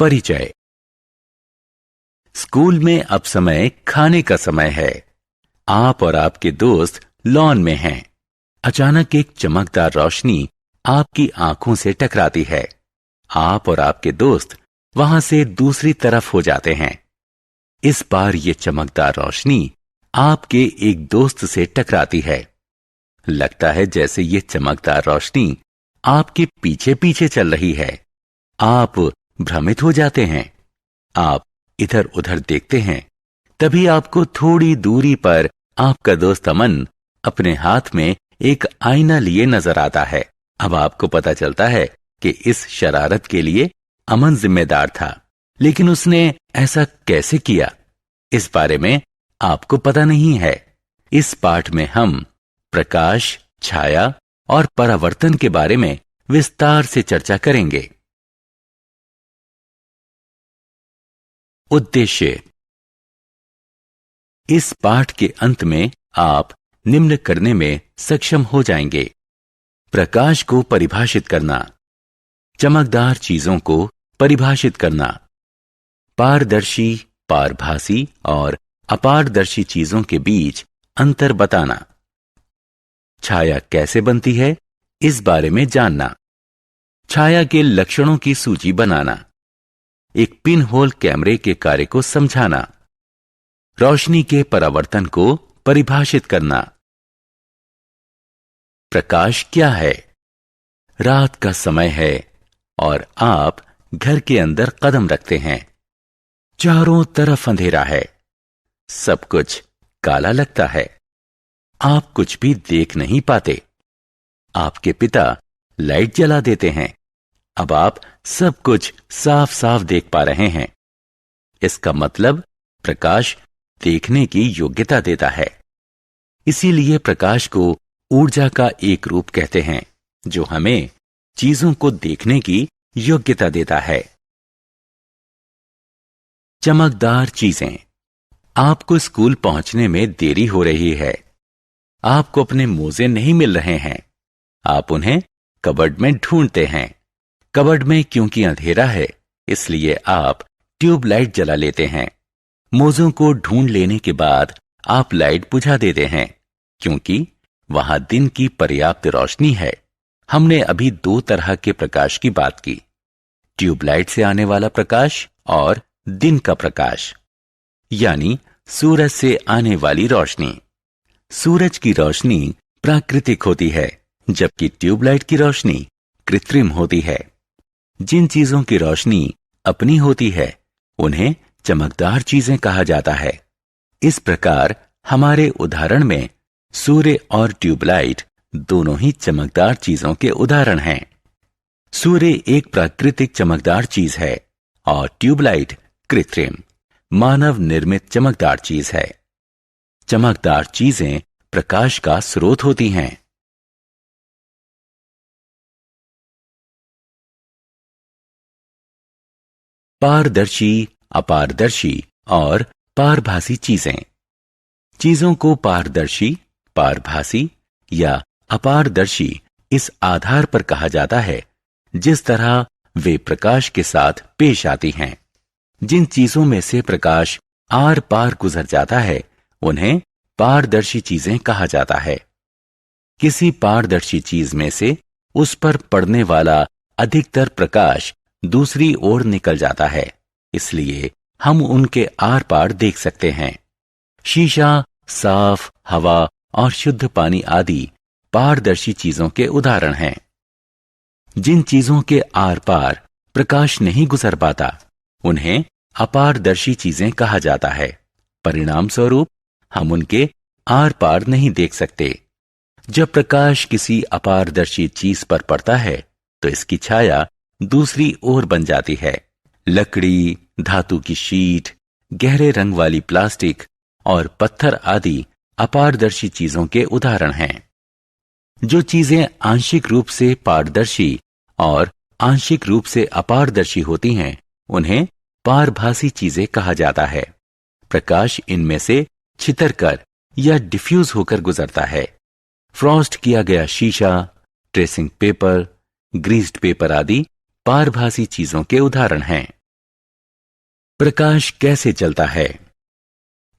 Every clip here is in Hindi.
परिचय। स्कूल में अब समय खाने का समय है। आप और आपके दोस्त लॉन में हैं। अचानक एक चमकदार रोशनी आपकी आंखों से टकराती है। आप और आपके दोस्त वहां से दूसरी तरफ हो जाते हैं। इस बार ये चमकदार रोशनी आपके एक दोस्त से टकराती है। लगता है जैसे ये चमकदार रोशनी आपके पीछे पीछे चल रही है। आप भ्रमित हो जाते हैं। आप इधर उधर देखते हैं। तभी आपको थोड़ी दूरी पर आपका दोस्त अमन अपने हाथ में एक आईना लिए नजर आता है। अब आपको पता चलता है कि इस शरारत के लिए अमन जिम्मेदार था, लेकिन उसने ऐसा कैसे किया, इस बारे में आपको पता नहीं है। इस पाठ में हम प्रकाश, छाया और परावर्तन के बारे में विस्तार से चर्चा करेंगे। उद्देश्य। इस पाठ के अंत में आप निम्न करने में सक्षम हो जाएंगे: प्रकाश को परिभाषित करना, चमकदार चीजों को परिभाषित करना, पारदर्शी, पारभासी और अपारदर्शी चीजों के बीच अंतर बताना, छाया कैसे बनती है इस बारे में जानना, छाया के लक्षणों की सूची बनाना, एक पिन होल कैमरे के कार्य को समझाना, रोशनी के परावर्तन को परिभाषित करना। प्रकाश क्या है? रात का समय है और आप घर के अंदर कदम रखते हैं। चारों तरफ अंधेरा है। सब कुछ काला लगता है। आप कुछ भी देख नहीं पाते। आपके पिता लाइट जला देते हैं। अब आप सब कुछ साफ साफ देख पा रहे हैं। इसका मतलब प्रकाश देखने की योग्यता देता है। इसीलिए प्रकाश को ऊर्जा का एक रूप कहते हैं, जो हमें चीजों को देखने की योग्यता देता है। चमकदार चीजें। आपको स्कूल पहुंचने में देरी हो रही है। आपको अपने मोजे नहीं मिल रहे हैं। आप उन्हें कबर्ड में ढूंढते हैं। कबर्ड में क्योंकि अंधेरा है, इसलिए आप ट्यूबलाइट जला लेते हैं। मोजों को ढूंढ लेने के बाद आप लाइट बुझा देते हैं, क्योंकि वहां दिन की पर्याप्त रोशनी है। हमने अभी दो तरह के प्रकाश की बात की: ट्यूबलाइट से आने वाला प्रकाश और दिन का प्रकाश, यानी सूरज से आने वाली रोशनी। सूरज की रोशनी प्राकृतिक होती है, जबकि ट्यूबलाइट की रोशनी कृत्रिम होती है। जिन चीजों की रोशनी अपनी होती है, उन्हें चमकदार चीजें कहा जाता है। इस प्रकार हमारे उदाहरण में सूर्य और ट्यूबलाइट दोनों ही चमकदार चीजों के उदाहरण हैं। सूर्य एक प्राकृतिक चमकदार चीज है और ट्यूबलाइट कृत्रिम, मानव निर्मित चमकदार चीज है। चमकदार चीजें प्रकाश का स्रोत होती हैं। पारदर्शी, अपारदर्शी और पारभासी चीजें। चीजों को पारदर्शी, पारभासी या अपारदर्शी इस आधार पर कहा जाता है जिस तरह वे प्रकाश के साथ पेश आती हैं। जिन चीजों में से प्रकाश आर पार गुजर जाता है, उन्हें पारदर्शी चीजें कहा जाता है। किसी पारदर्शी चीज में से उस पर पड़ने वाला अधिकतर प्रकाश दूसरी ओर निकल जाता है, इसलिए हम उनके आर पार देख सकते हैं। शीशा, साफ हवा और शुद्ध पानी आदि पारदर्शी चीजों के उदाहरण हैं। जिन चीजों के आर पार प्रकाश नहीं गुजर पाता, उन्हें अपारदर्शी चीजें कहा जाता है। परिणाम स्वरूप हम उनके आर पार नहीं देख सकते। जब प्रकाश किसी अपारदर्शी चीज पर पड़ता है, तो इसकी छाया दूसरी ओर बन जाती है। लकड़ी, धातु की शीट, गहरे रंग वाली प्लास्टिक और पत्थर आदि अपारदर्शी चीजों के उदाहरण हैं। जो चीजें आंशिक रूप से पारदर्शी और आंशिक रूप से अपारदर्शी होती हैं, उन्हें पारभासी चीजें कहा जाता है। प्रकाश इनमें से छितरकर या डिफ्यूज होकर गुजरता है। फ्रॉस्ट किया गया शीशा, ट्रेसिंग पेपर, ग्रीस्ड पेपर आदि पारभासी चीजों के उदाहरण हैं। प्रकाश कैसे चलता है?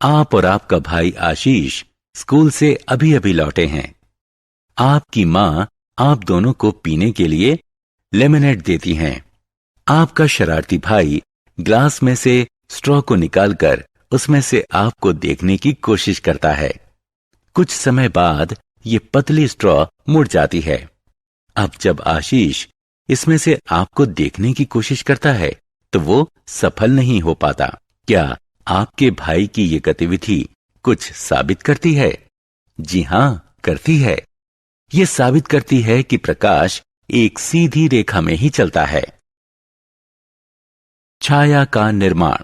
आप और आपका भाई आशीष स्कूल से अभी अभी लौटे हैं। आपकी माँ आप दोनों को पीने के लिए लेमनेड देती हैं। आपका शरारती भाई ग्लास में से स्ट्रॉ को निकालकर उसमें से आपको देखने की कोशिश करता है। कुछ समय बाद ये पतली स्ट्रॉ मुड़ जाती है। अब जब आशीष इसमें से आपको देखने की कोशिश करता है तो वो सफल नहीं हो पाता। क्या आपके भाई की ये गतिविधि कुछ साबित करती है? जी हां, करती है। ये साबित करती है कि प्रकाश एक सीधी रेखा में ही चलता है। छाया का निर्माण।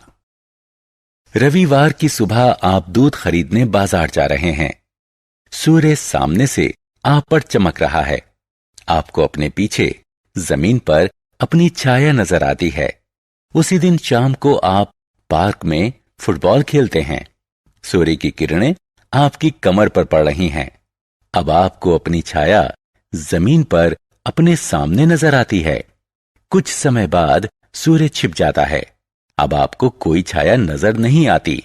रविवार की सुबह आप दूध खरीदने बाजार जा रहे हैं। सूर्य सामने से आप पर चमक रहा है। आपको अपने पीछे जमीन पर अपनी छाया नजर आती है। उसी दिन शाम को आप पार्क में फुटबॉल खेलते हैं। सूर्य की किरणें आपकी कमर पर पड़ रही हैं। अब आपको अपनी छाया जमीन पर अपने सामने नजर आती है। कुछ समय बाद सूर्य छिप जाता है। अब आपको कोई छाया नजर नहीं आती।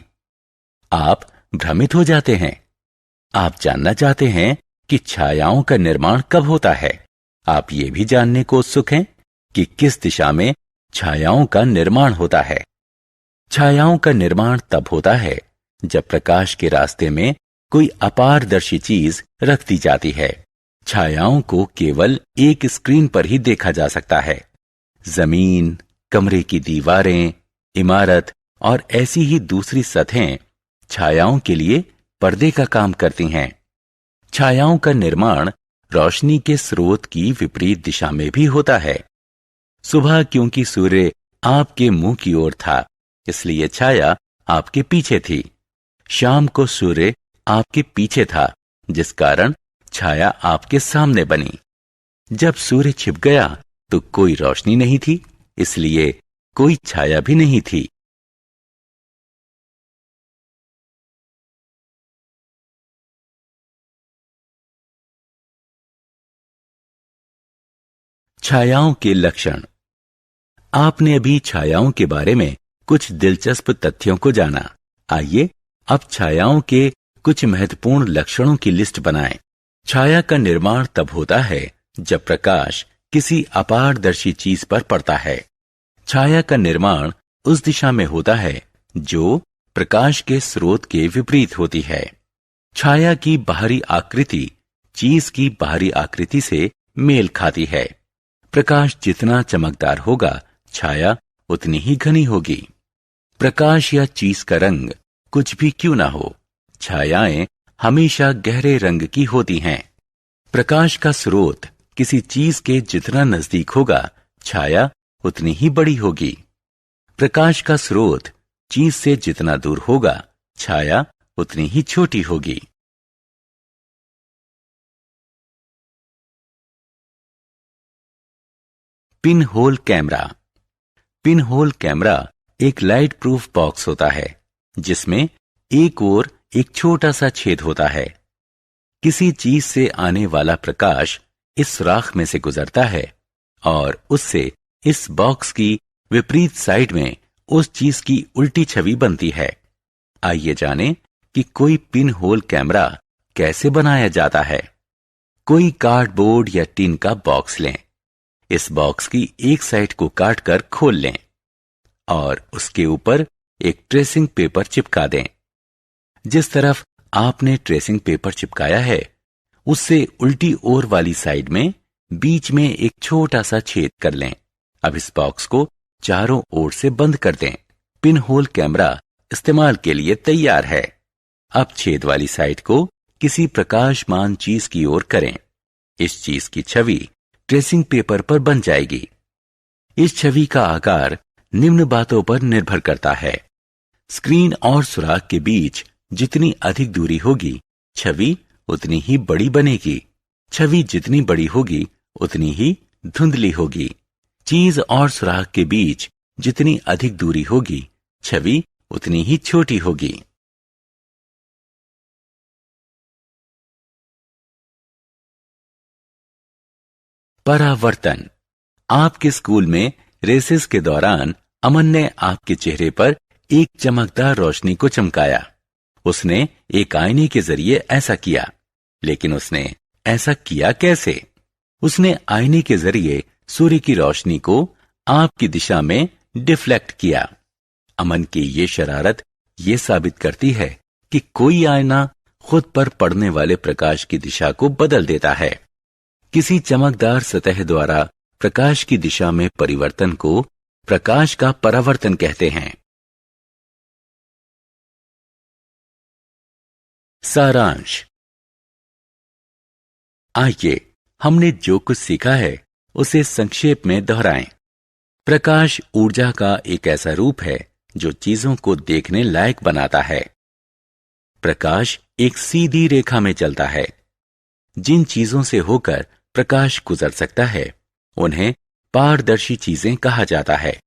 आप भ्रमित हो जाते हैं। आप जानना चाहते हैं कि छायाओं का निर्माण कब होता है। आप ये भी जानने को उत्सुक हैं कि किस दिशा में छायाओं का निर्माण होता है। छायाओं का निर्माण तब होता है जब प्रकाश के रास्ते में कोई अपारदर्शी चीज रख दी जाती है। छायाओं को केवल एक स्क्रीन पर ही देखा जा सकता है। जमीन, कमरे की दीवारें, इमारत और ऐसी ही दूसरी सतहें छायाओं के लिए पर्दे का काम करती हैं। छायाओं का निर्माण रोशनी के स्रोत की विपरीत दिशा में भी होता है। सुबह क्योंकि सूर्य आपके मुंह की ओर था, इसलिए छाया आपके पीछे थी। शाम को सूर्य आपके पीछे था, जिस कारण छाया आपके सामने बनी। जब सूर्य छिप गया तो कोई रोशनी नहीं थी, इसलिए कोई छाया भी नहीं थी। छायाओं के लक्षण। आपने अभी छायाओं के बारे में कुछ दिलचस्प तथ्यों को जाना। आइए अब छायाओं के कुछ महत्वपूर्ण लक्षणों की लिस्ट बनाएं। छाया का निर्माण तब होता है जब प्रकाश किसी अपारदर्शी चीज पर पड़ता है। छाया का निर्माण उस दिशा में होता है जो प्रकाश के स्रोत के विपरीत होती है। छाया की बाहरी आकृति चीज की बाहरी आकृति से मेल खाती है। प्रकाश जितना चमकदार होगा, छाया उतनी ही घनी होगी। प्रकाश या चीज का रंग कुछ भी क्यों ना हो, छायाएं हमेशा गहरे रंग की होती हैं। प्रकाश का स्रोत किसी चीज के जितना नजदीक होगा, छाया उतनी ही बड़ी होगी। प्रकाश का स्रोत चीज से जितना दूर होगा, छाया उतनी ही छोटी होगी। Pin hole camera. Pin hole camera एक लाइट प्रूफ बॉक्स होता है जिसमें एक ओर एक छोटा सा छेद होता है। किसी चीज से आने वाला प्रकाश इस सुराख में से गुजरता है और उससे इस बॉक्स की विपरीत साइड में उस चीज की उल्टी छवि बनती है। आइए जानें कि कोई पिन होल कैमरा कैसे बनाया जाता है। कोई कार्डबोर्ड या टिन का बॉक्स लें। इस बॉक्स की एक साइड को काटकर खोल लें और उसके ऊपर एक ट्रेसिंग पेपर चिपका दें। जिस तरफ आपने ट्रेसिंग पेपर चिपकाया है, उससे उल्टी ओर वाली साइड में बीच में एक छोटा सा छेद कर लें। अब इस बॉक्स को चारों ओर से बंद कर दें। पिन होल कैमरा इस्तेमाल के लिए तैयार है। अब छेद वाली साइड को किसी प्रकाशमान चीज की ओर करें। इस चीज की छवि ट्रेसिंग पेपर पर बन जाएगी। इस छवि का आकार निम्न बातों पर निर्भर करता है। स्क्रीन और सुराख के बीच जितनी अधिक दूरी होगी, छवि उतनी ही बड़ी बनेगी। छवि जितनी बड़ी होगी, उतनी ही धुंधली होगी। चीज और सुराख के बीच जितनी अधिक दूरी होगी, छवि उतनी ही छोटी होगी। परावर्तन। आपके स्कूल में रेसेस के दौरान अमन ने आपके चेहरे पर एक चमकदार रोशनी को चमकाया। उसने एक आईने के जरिए ऐसा किया, लेकिन उसने ऐसा किया कैसे? उसने आईने के जरिए सूर्य की रोशनी को आपकी दिशा में डिफ्लेक्ट किया। अमन की ये शरारत ये साबित करती है कि कोई आईना खुद पर पड़ने वाले प्रकाश की दिशा को बदल देता है। किसी चमकदार सतह द्वारा प्रकाश की दिशा में परिवर्तन को प्रकाश का परावर्तन कहते हैं। सारांश। आइए हमने जो कुछ सीखा है उसे संक्षेप में दोहराएं। प्रकाश ऊर्जा का एक ऐसा रूप है जो चीजों को देखने लायक बनाता है। प्रकाश एक सीधी रेखा में चलता है। जिन चीजों से होकर प्रकाश गुजर सकता है उन्हें पारदर्शी चीजें कहा जाता है।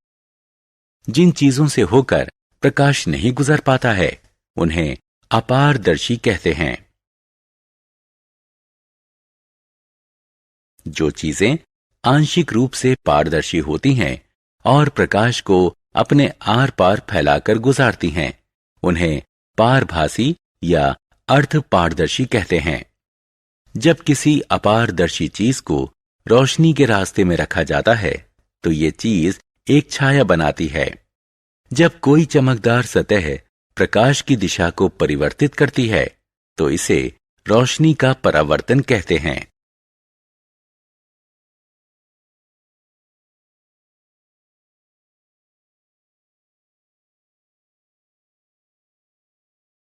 जिन चीजों से होकर प्रकाश नहीं गुजर पाता है उन्हें अपारदर्शी कहते हैं। जो चीजें आंशिक रूप से पारदर्शी होती हैं और प्रकाश को अपने आर पार फैलाकर गुजारती हैं उन्हें पारभासी या अर्ध पारदर्शी कहते हैं। जब किसी अपारदर्शी चीज को रोशनी के रास्ते में रखा जाता है तो ये चीज एक छाया बनाती है। जब कोई चमकदार सतह प्रकाश की दिशा को परिवर्तित करती है तो इसे रोशनी का परावर्तन कहते हैं।